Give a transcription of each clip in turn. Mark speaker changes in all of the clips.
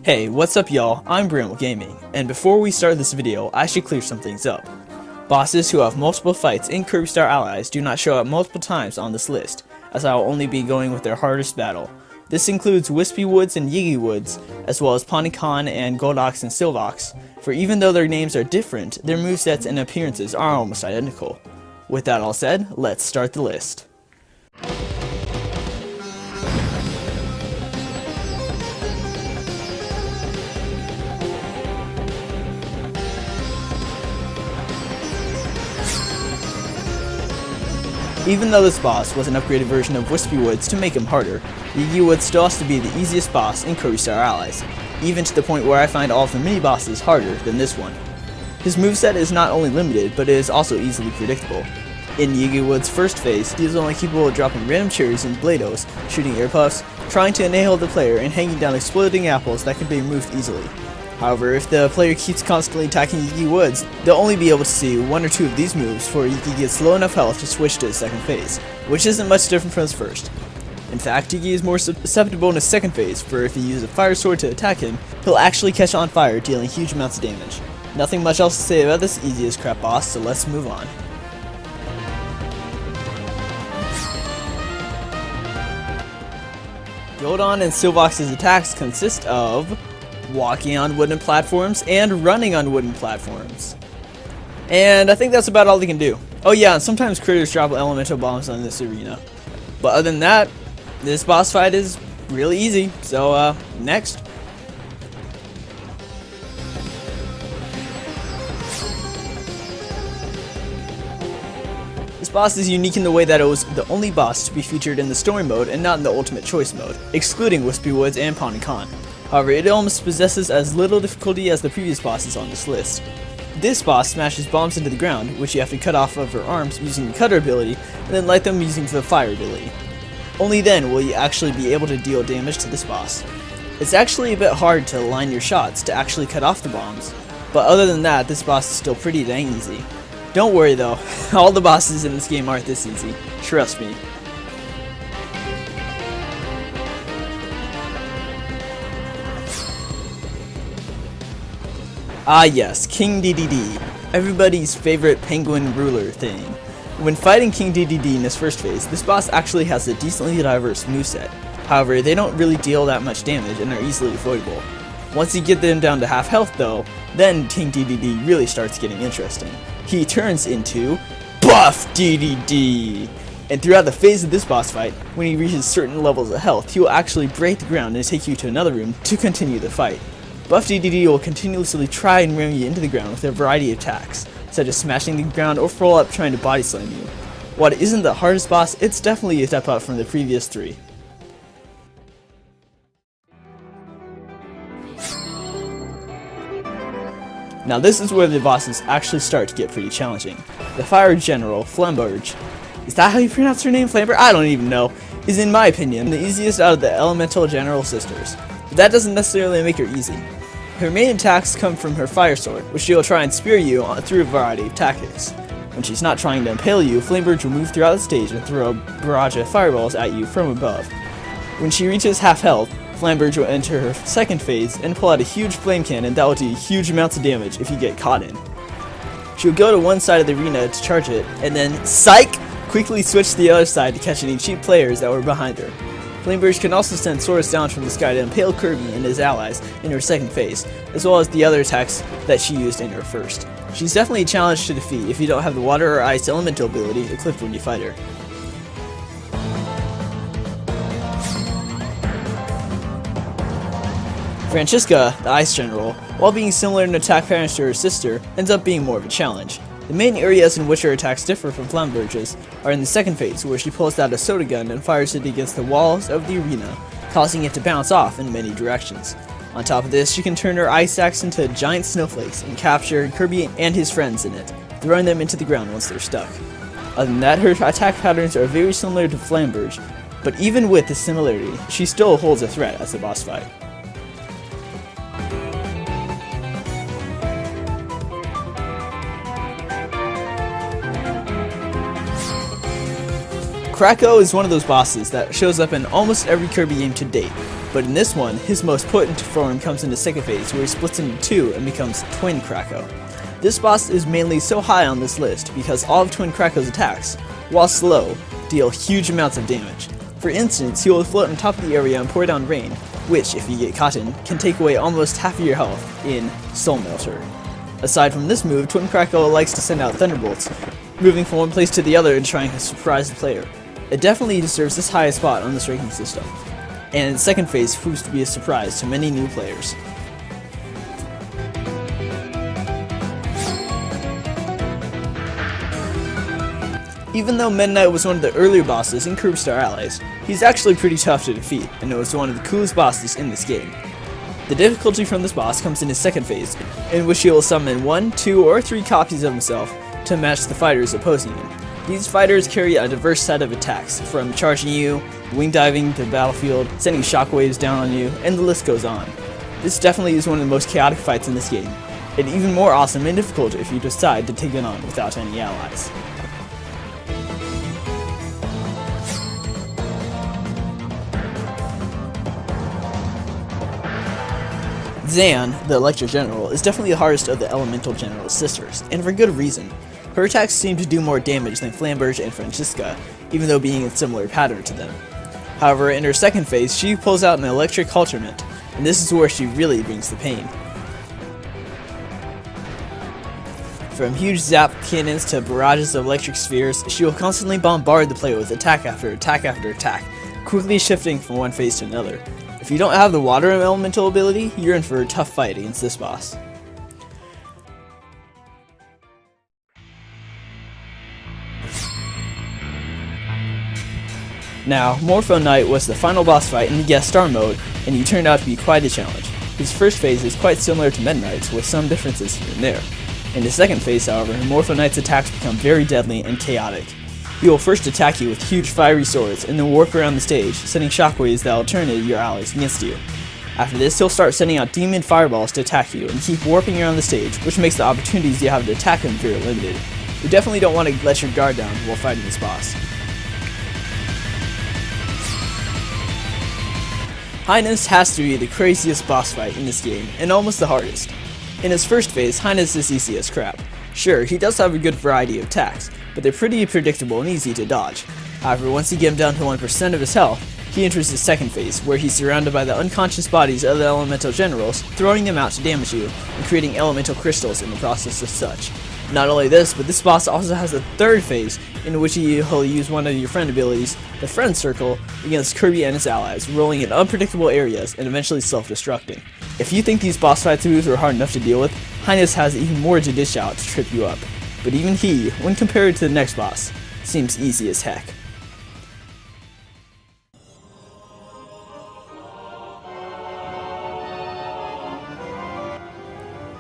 Speaker 1: Hey, what's up y'all? I'm BrambleGaming, and before we start this video, I should clear some things up. Bosses who have multiple fights in Kirby Star Allies do not show up multiple times on this list, as I will only be going with their hardest battle. This includes Wispy Woods and Yigi Woods, as well as Ponycon and Goldox and Silvox, for even though their names are different, their movesets and appearances are almost identical. With that all said, let's start the list. Even though this boss was an upgraded version of Wispy Woods to make him harder, Yigi Woods still has to be the easiest boss in Kirby Star Allies, even to the point where I find all of the mini-bosses harder than this one. His moveset is not only limited, but it is also easily predictable. In Yigi Woods' first phase, he is only capable of dropping random cherries and Blados, shooting air puffs, trying to annihilate the player, and hanging down exploding apples that can be removed easily. However, if the player keeps constantly attacking Yigi Woods, they'll only be able to see one or two of these moves before Yigi gets low enough health to switch to his second phase, which isn't much different from his first. In fact, Yigi is more susceptible in his second phase, for if you use a fire sword to attack him, he'll actually catch on fire, dealing huge amounts of damage. Nothing much else to say about this easy as crap boss, so let's move on. Goldon and Silvox's attacks consist of walking on wooden platforms and running on wooden platforms. And I think that's about all they can do. Oh yeah, and sometimes critters drop elemental bombs on this arena. But other than that, this boss fight is really easy. So next. This boss is unique in the way that it was the only boss to be featured in the story mode and not in the ultimate choice mode, excluding Wispy Woods and Ponycon. However, it almost possesses as little difficulty as the previous bosses on this list. This boss smashes bombs into the ground, which you have to cut off of her arms using the cutter ability, and then light them using the fire ability. Only then will you actually be able to deal damage to this boss. It's actually a bit hard to line your shots to actually cut off the bombs, but other than that, this boss is still pretty dang easy. Don't worry though, all the bosses in this game aren't this easy, trust me. Ah yes, King DDD, everybody's favorite penguin ruler thing. When fighting King DDD in his first phase, this boss actually has a decently diverse moveset. However, they don't really deal that much damage and are easily avoidable. Once you get them down to half health though, then King DDD really starts getting interesting. He turns into Buff DDD! And throughout the phase of this boss fight, when he reaches certain levels of health, he will actually break the ground and take you to another room to continue the fight. Buff DDD will continuously try and ram you into the ground with a variety of attacks, such as smashing the ground or roll up trying to body slam you. While it isn't the hardest boss, it's definitely a step up from the previous three. Now this is where the bosses actually start to get pretty challenging. The Fire General, Flamberge, is that how you pronounce her name, Flamber? I don't even know, is in my opinion the easiest out of the Elemental General sisters. But that doesn't necessarily make her easy. Her main attacks come from her fire sword, which she will try and spear you through a variety of tactics. When she's not trying to impale you, Flamberge will move throughout the stage and throw a barrage of fireballs at you from above. When she reaches half health, Flamberge will enter her second phase and pull out a huge flame cannon that will do huge amounts of damage if you get caught in. She'll go to one side of the arena to charge it, and then, psych! Quickly switch to the other side to catch any cheap players that were behind her. Flamberge can also send swords down from the sky to impale Kirby and his allies in her second phase, as well as the other attacks that she used in her first. She's definitely a challenge to defeat if you don't have the water or ice elemental ability equipped when you fight her. Francisca, the Ice General, while being similar in attack patterns to her sister, ends up being more of a challenge. The main areas in which her attacks differ from Flamberge's are in the second phase, where she pulls out a soda gun and fires it against the walls of the arena, causing it to bounce off in many directions. On top of this, she can turn her ice axe into giant snowflakes and capture Kirby and his friends in it, throwing them into the ground once they're stuck. Other than that, her attack patterns are very similar to Flamberge, but even with this similarity, she still holds a threat as a boss fight. Krako is one of those bosses that shows up in almost every Kirby game to date, but But in this one, his most potent form comes in the second phase, where he splits into two and becomes Twin Krakow. This boss is mainly so high on this list because all of Twin Krakow's attacks, while slow, deal huge amounts of damage. For instance, he will float on top of the area and pour down rain, which, if you get caught in, can take away almost half of your health in Soul Melter. Aside from this move, Twin Krakow likes to send out thunderbolts, moving from one place to the other and trying to surprise the player. It definitely deserves this high spot on this ranking system, and its second phase proves to be a surprise to many new players. Even though Meta Knight was one of the earlier bosses in Kirby Star Allies, he's actually pretty tough to defeat, and it was one of the coolest bosses in this game. The difficulty from this boss comes in his second phase, in which he will summon 1, 2, or 3 copies of himself to match the fighters opposing him. These fighters carry a diverse set of attacks, from charging you, wing diving the battlefield, sending shockwaves down on you, and the list goes on. This definitely is one of the most chaotic fights in this game, and even more awesome and difficult if you decide to take it on without any allies. Zan, the Electric General, is definitely the hardest of the Elemental General's sisters, and for good reason. Her attacks seem to do more damage than Flamberge and Francisca, even though being a similar pattern to them. However, in her second phase, she pulls out an electric halterment, and this is where she really brings the pain. From huge zap cannons to barrages of electric spheres, she will constantly bombard the player with attack after attack after attack, quickly shifting from one phase to another. If you don't have the water elemental ability, you're in for a tough fight against this boss. Now, Morpho Knight was the final boss fight in the guest star mode, and he turned out to be quite a challenge. His first phase is quite similar to Meta Knight's, with some differences here and there. In the second phase, however, Morpho Knight's attacks become very deadly and chaotic. He will first attack you with huge fiery swords, and then warp around the stage, sending shockwaves that will turn your allies against you. After this, he'll start sending out demon fireballs to attack you, and keep warping around the stage, which makes the opportunities you have to attack him very limited. You definitely don't want to let your guard down while fighting this boss. Highness has to be the craziest boss fight in this game, and almost the hardest. In his first phase, Highness is easy as crap. Sure, he does have a good variety of attacks, but they're pretty predictable and easy to dodge. However, once you get him down to 1% of his health, he enters his second phase, where he's surrounded by the unconscious bodies of the Elemental Generals, throwing them out to damage you, and creating elemental crystals in the process of such. Not only this, but this boss also has a third phase, in which he'll use one of your friend abilities, the Friend Circle, against Kirby and his allies, rolling in unpredictable areas and eventually self-destructing. If you think these boss fight moves are hard enough to deal with, Highness has even more to dish out to trip you up. But even he, when compared to the next boss, seems easy as heck.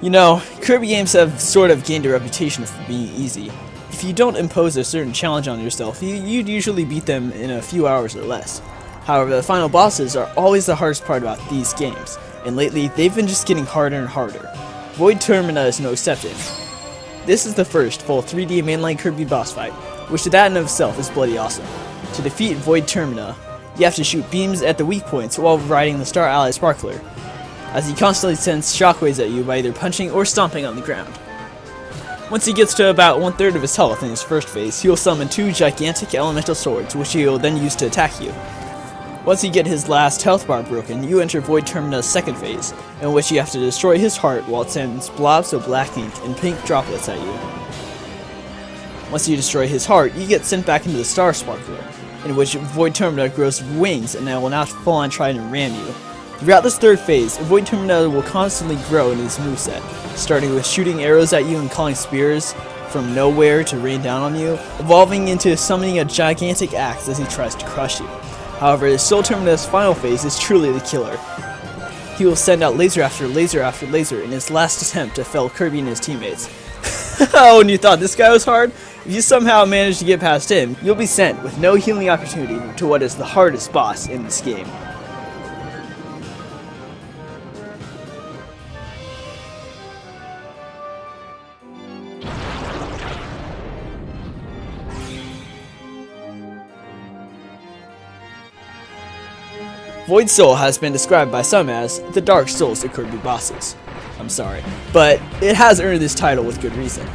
Speaker 1: You know, Kirby games have sort of gained a reputation for being easy. If you don't impose a certain challenge on yourself, you'd usually beat them in a few hours or less. However, the final bosses are always the hardest part about these games, and lately they've been just getting harder and harder. Void Termina is no exception. This is the first full 3D mainline Kirby boss fight, which that in itself is bloody awesome. To defeat Void Termina, you have to shoot beams at the weak points while riding the Star Allies Sparkler, as he constantly sends shockwaves at you by either punching or stomping on the ground. Once he gets to about 1/3 of his health in his first phase, he will summon 2 gigantic elemental swords, which he will then use to attack you. Once you get his last health bar broken, you enter Void Termina's second phase, in which you have to destroy his heart while it sends blobs of black ink and pink droplets at you. Once you destroy his heart, you get sent back into the Star Sparkler, in which Void Termina grows wings and will now full on try to ram you. Throughout this third phase, Void Termina will constantly grow in his moveset, starting with shooting arrows at you and calling spears from nowhere to rain down on you, evolving into summoning a gigantic axe as he tries to crush you. However, his Soul Termina's final phase is truly the killer. He will send out laser after laser after laser in his last attempt to fell Kirby and his teammates. Oh, and you thought this guy was hard? If you somehow manage to get past him, you'll be sent with no healing opportunity to what is the hardest boss in this game. Void Soul has been described by some as the Dark Souls of Kirby bosses. I'm sorry, but it has earned this title with good reason.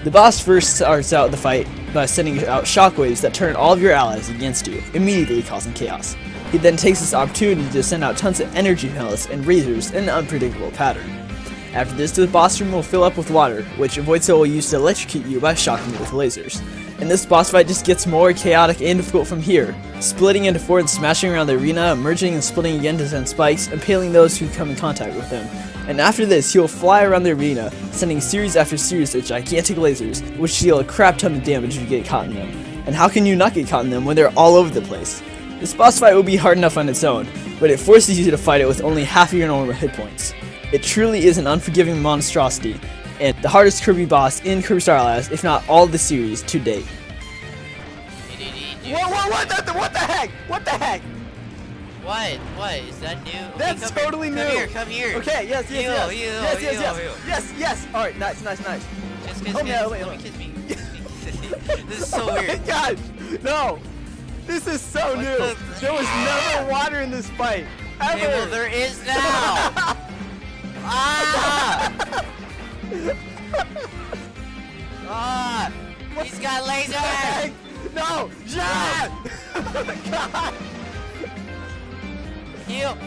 Speaker 1: The boss first starts out the fight by sending out shockwaves that turn all of your allies against you, immediately causing chaos. He then takes this opportunity to send out tons of energy pellets and razors in an unpredictable pattern. After this, the boss room will fill up with water, which Void Soul will use to electrocute you by shocking you with lasers. And this boss fight just gets more chaotic and difficult from here, splitting into four and smashing around the arena, merging and splitting again to send spikes, impaling those who come in contact with him. And after this, he will fly around the arena, sending series after series of gigantic lasers, which deal a crap ton of damage if you get caught in them. And how can you not get caught in them when they're all over the place? This boss fight will be hard enough on its own, but it forces you to fight it with only half of your normal hit points. It truly is an unforgiving monstrosity, and the hardest Kirby boss in Kirby Star Allies, if not all of the series to date.
Speaker 2: Whoa, what the heck? What the heck?
Speaker 3: What? Is that new? Okay,
Speaker 2: That's totally new.
Speaker 3: Come here.
Speaker 2: Okay, yes. Alright, nice.
Speaker 3: Just kiss
Speaker 2: Oh,
Speaker 3: me.
Speaker 2: no,
Speaker 3: Let me kiss me. This is so weird.
Speaker 2: Gosh, no. This is so new. There was never water in this fight. Ever.
Speaker 3: Okay, well, there is now. He's got laser.
Speaker 2: No, John. God.
Speaker 3: Heal.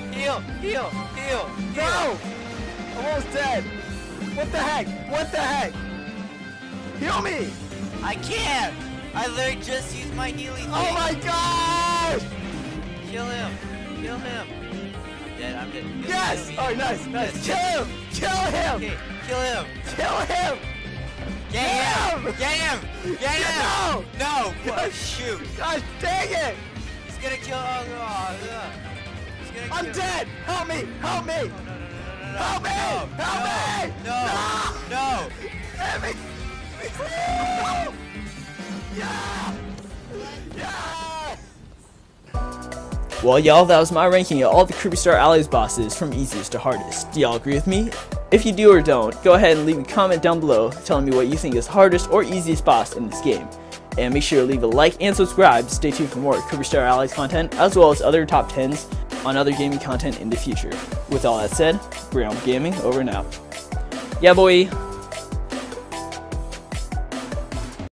Speaker 2: No. Almost dead. What the heck? Heal me.
Speaker 3: I can't. I literally just used my healing thing.
Speaker 2: Oh my gosh.
Speaker 3: Kill him. I'm dead.
Speaker 2: Yes. Alright, nice. Kill him.
Speaker 3: Okay, kill him. Get him. No. What? Shoot.
Speaker 2: Gosh dang it.
Speaker 3: He's gonna kill. He's gonna kill.
Speaker 2: I'm dead. Help me.
Speaker 3: No.
Speaker 2: Help me. Yeah.
Speaker 1: Well y'all, that was my ranking of all the Kirby Star Allies bosses from easiest to hardest. Do y'all agree with me? If you do or don't, go ahead and leave a comment down below telling me what you think is the hardest or easiest boss in this game. And make sure to leave a like and subscribe to stay tuned for more Kirby Star Allies content, as well as other top 10s on other gaming content in the future. With all that said, BrambleGaming over and out. Yeah boy!